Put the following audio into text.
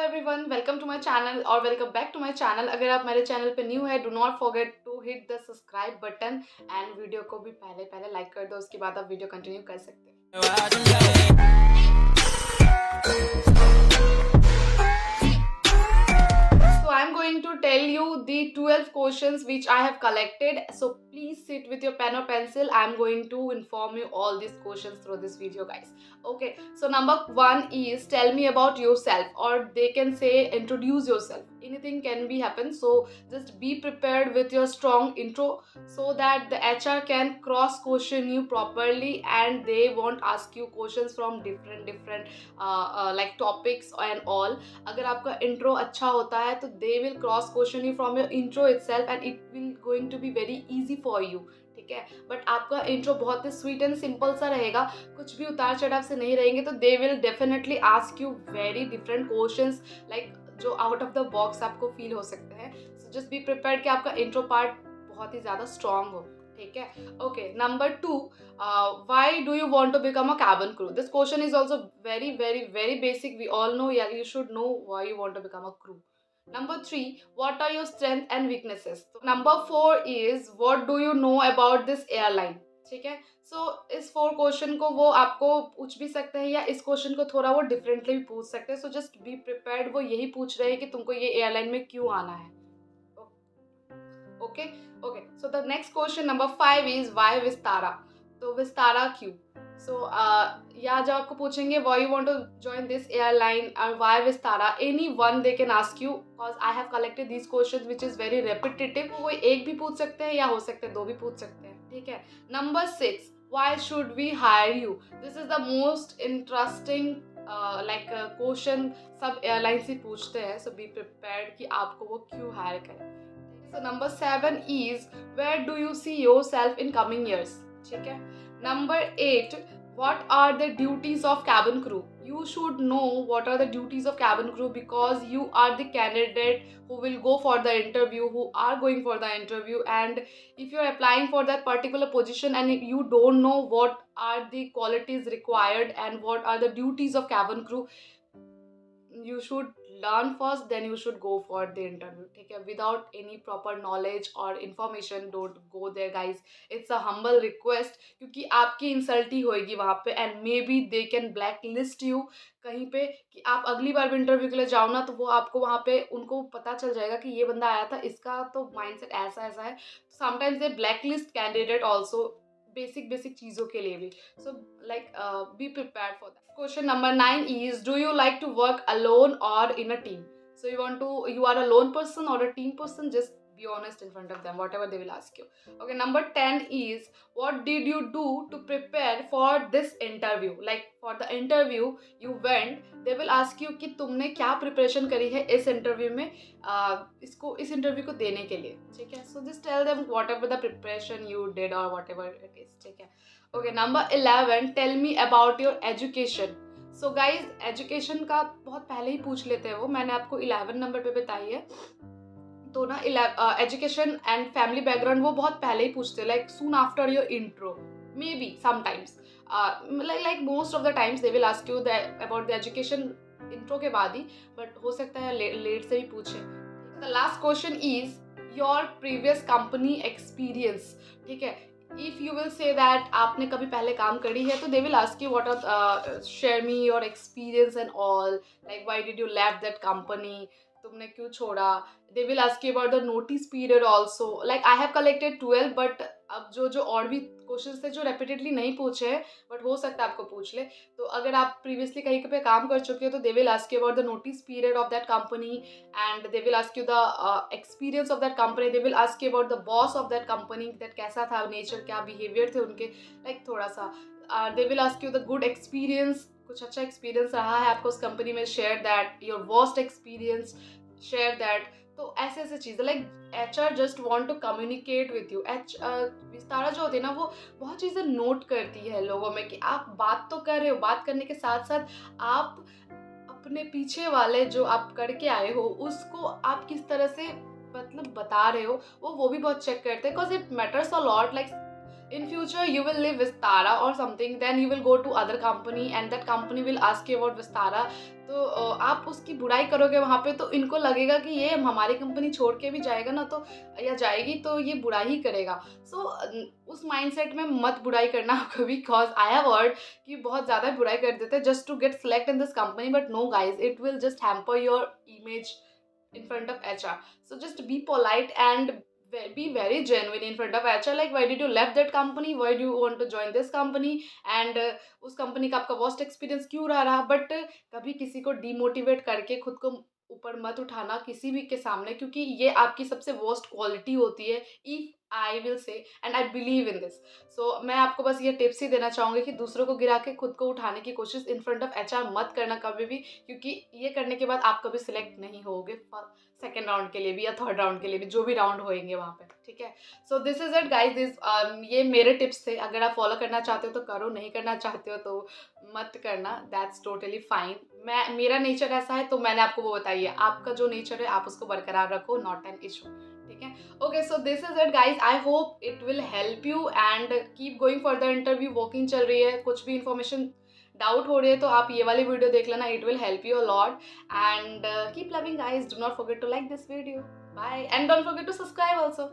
Everyone, welcome to my channel और welcome back to my channel. अगर आप मेरे चैनल पे न्यू है, do not forget to hit the subscribe button and video को भी पहले पहले लाइक कर दो। उसके बाद आप वीडियो कंटिन्यू कर सकते हैं। So I'm going to tell you the 12 questions which I have collected. So please sit with your pen or pencil. I'm going to inform you all these questions through this video, guys. Okay, so number one is tell me about yourself, or they can say introduce yourself. Anything can be happen. So just be prepared with your strong intro so that the HR can cross question you properly and they won't ask you questions from different like topics and all. अगर आपका intro अच्छा होता है तो they will cross question you from your intro itself and it will going to be very easy for you. ठीक है, but आपका intro बहुत ही स्वीट एंड सिंपल सा रहेगा, कुछ भी उतार चढ़ाव से नहीं रहेंगे, तो they will definitely ask you very different questions like जो आउट ऑफ द बॉक्स आपको फील हो सकते हैं। सो जस्ट बी प्रिपेयर्ड कि आपका इंट्रो पार्ट बहुत ही ज़्यादा स्ट्रॉन्ग हो। ठीक है, okay. Number two, why do you want to become a cabin crew? This question is also very basic. We all know, yeah, you should know why you want to become a crew. Number three, what are your strengths and weaknesses? So, number four is what do you know about this airline? ठीक है, सो इस four question को वो आपको पूछ भी सकते हैं या इस क्वेश्चन को थोड़ा वो डिफरेंटली भी पूछ सकते हैं। सो जस्ट बी प्रिपेयर्ड, वो यही पूछ रहे हैं कि तुमको ये एयरलाइन में क्यों आना है। Okay okay, so the next question number 5 is why Vistara? तो विस्तारा क्यों? सो या जब आपको पूछेंगे why you want to join this airline और why Vistara, any one they can ask you, because I have collected these questions which is very repetitive. वो एक भी पूछ सकते हैं या हो सकते हैं दो भी पूछ सकते हैं। ठीक है, number 6, why should we hire you? This is the most interesting like question सब एयरलाइन से पूछते हैं। सो बी प्रिपेयर्ड कि आपको वो क्यों हायर करें। So number 7 is where do you see yourself in coming years? ठीक है। Number 8, what are the duties of cabin crew? You should know what are the duties of cabin crew because you are the candidate who will go for the interview, who are going for the interview, and if you are applying for that particular position and if you don't know what are the qualities required and what are the duties of cabin crew, you should learn first, then you should go for the interview. ठीक है, without any proper knowledge or information don't go there, guys. It's a humble request क्योंकि आपकी insult ही होएगी वहाँ पे and maybe they can blacklist you कहीं पे कि आप अगली बार भी इंटरव्यू के लिए जाओ ना, तो वो आपको वहाँ पे उनको पता चल जाएगा कि ये बंदा आया था, इसका तो माइंडसेट ऐसा ऐसा है। Sometimes they blacklist candidate also basic चीज़ों के लिए भी। So like be prepared for that. Question number 9 is do you like to work alone or in a team? So you are a lone person or a team person? Just be honest in front of them, whatever they will ask you. Okay, number 10 is what did you do to prepare for this interview? Like for the interview you went, they will ask you कि तुमने क्या preparation करी है इस interview में, इस interview को देने के लिए। ठीक है, so just tell them whatever the preparation you did or whatever it is. ठीक है, okay. Number 11, tell me about your education. So guys, education का बहुत पहले ही पूछ लेते हैं वो, मैंने आपको 11 नंबर पे बताई है। तो ना एजुकेशन एंड फैमिली बैकग्राउंड वो बहुत पहले ही पूछते हैं, like soon after your intro, may be sometimes like most of the times they will ask you about the education intro के बाद ही, बट हो सकता है लेट से भी पूछे। The last question is your previous company experience. ठीक है, if you will say that आपने कभी पहले काम करी है, तो they will ask you what are share me your experience and all, like why did you left that company, तुमने क्यों छोड़ा। They will ask you about the notice period also. Like I have collected 12, but अब जो और भी question थे जो repeatedly नहीं पूछे हैं, बट हो सकता है आपको पूछ ले। तो अगर आप प्रीवियसली कहीं पे काम कर चुके हो तो they will ask you about the notice period of that company and they will ask you the experience of that company. They will ask you about the boss of that company, that कैसा था nature, क्या behaviour थे उनके, like थोड़ा सा। They will ask you the good experience, कुछ अच्छा experience रहा है आपको उस कंपनी में, share that. Your worst experience, share that. तो ऐसे ऐसे चीज़ें, like HR just want to communicate with you. Vistara जो होती है ना, वो बहुत चीज़ें नोट करती है लोगों में कि आप बात तो कर रहे हो, बात करने के साथ साथ आप अपने पीछे वाले जो आप करके आए हो उसको आप किस तरह से मतलब बता रहे हो, वो भी बहुत चेक करते हैं, because it matters a lot. Like in future you will leave Vistara or something, then you will go to other company and that company will ask you about Vistara. तो आप उसकी बुराई करोगे वहाँ पे तो इनको लगेगा कि ये हमारी कंपनी छोड़ के भी जाएगा ना, तो या जाएगी तो ये बुराई ही करेगा. सो उस माइंडसेट में मत बुराई करना कभी, बिकॉज आई हैव हर्ड कि बहुत ज़्यादा बुराई कर देते हैं just to get select in this company, but no guys, it will just hamper your image in front of HR. So just be polite and be very genuine in front of HR. Like, why did you left that company? Why do you want to join this company? And उस company का आपका worst experience क्यों रहा. But कभी किसी को demotivate करके खुद को ऊपर मत उठाना किसी भी के सामने, क्योंकि ये आपकी सबसे वर्स्ट क्वालिटी होती है. If I will say and I believe in this. So मैं आपको बस ये टिप्स ही देना चाहूँगी कि दूसरों को गिरा के खुद को उठाने की कोशिश इन फ्रंट ऑफ HR मत करना कभी भी, क्योंकि ये करने के बाद आप कभी सिलेक्ट नहीं होगे सेकेंड राउंड के लिए भी या थर्ड राउंड के लिए भी, जो भी राउंड होएंगे वहाँ पे. ठीक है. So this is it guys. ये मेरे टिप्स थे. अगर आप फॉलो करना चाहते हो तो करो, नहीं करना चाहते हो तो मत करना. That's totally fine. मेरा नेचर ऐसा है तो मैंने आपको वो बताई है. आपका जो नेचर है आप उसको बरकरार रखो, नॉट एन इशू. ठीक है. Okay, so this is it guys. I hope it will help you and keep going for the interview. Walking चल रही है, कुछ भी इंफॉर्मेशन डाउट हो रही है तो आप ये वाली वीडियो देख लेना. It will help you a lot and keep loving guys. Do not forget to like this video. Bye and don't forget to subscribe also.